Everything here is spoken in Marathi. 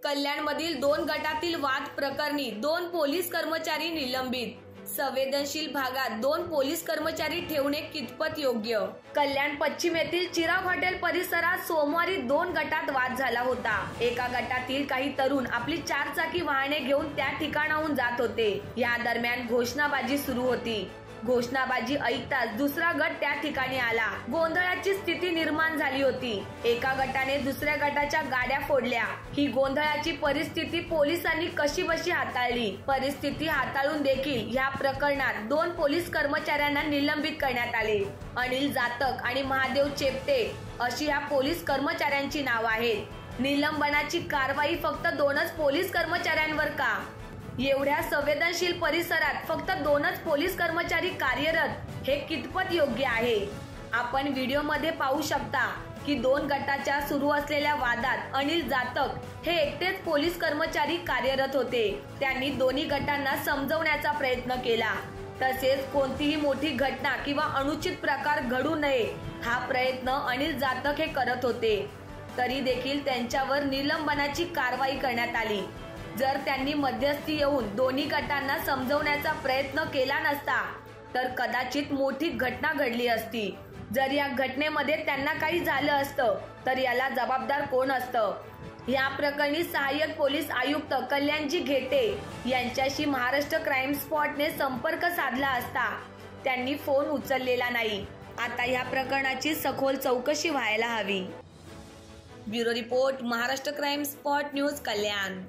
कल्याणमधील 2 गटातील वाद प्रकरणी 2 पोलीस कर्मचारी निलंबित। संवेदनशील भागात 2 पोलीस कर्मचारी ठेवणे कितपत योग्य? कल्याण पश्चिम येथील चिराग हॉटेल परिसरात सोमवारी 2 गटात वाद झाला होता। एका गटातील काही तरुण आपली 4 चाकी वाहने घेऊन त्या ठिकाणाहून जात होते। या दरम्यान घोषणाबाजी सुरू होती। घोषणाबाजी ऐकताच दुसरा गट त्या ठिकाणी आला। गोंधळाची स्थिती निर्माण झाली होती। एका गटाने दुसऱ्या गटाच्या गाड्या फोडल्या। ही गोंधळाची परिस्थिती पोलिसांनी कशीबशी हाताळली। परिस्थिती हाताळून देखील या प्रकरणात 2 पोलीस कर्मचाऱ्यांना निलंबित करण्यात आले। अनिल जातक आणि महादेव चेपटे अशी या पोलीस कर्मचाऱ्यांची नाव आहेत। निलंबनाची कारवाई फक्त 2च पोलीस कर्मचाऱ्यांवर का? एवढ्या संवेदनशील परिसरात फक्त 2च पोलीस कर्मचारी कार्यरत हे कितपत योग्य आहे? आपण व्हिडिओमध्ये पाहू शकता की 2 गटाच्या सुरू असलेल्या वादात अनिल जातक हे एकटेच पोलीस कर्मचारी कार्यरत होते। त्यांनी दोन्ही गटांना समजवण्याचा प्रयत्न केला। तसेच कोणतीही मोठी घटना किंवा अनुचित प्रकार घडू नये हा प्रयत्न अनिल जातक हे करत होते। तरी देखील त्यांच्यावर निलंबनाची कारवाई करण्यात आली। जर त्यांनी मध्यस्थी येऊन दोन्ही गटांना समजवण्याचा प्रयत्न केला नसता तर कदाचित मोठी घटना घडली असती। जर या घटनेमध्ये त्यांना काही झालं असतं तर याला जबाबदार कोण असतं? या प्रकरणी सहाय्यक पोलीस आयुक्त कल्याणजी घेटे यांच्याशी महाराष्ट्र क्राईम स्पॉटने संपर्क साधला असता त्यांनी फोन उचललेला नाही। आता या प्रकरणाची सखोल चौकशी व्हायला हवी। Bureau report, Maharashtra crime spot news, कल्याण।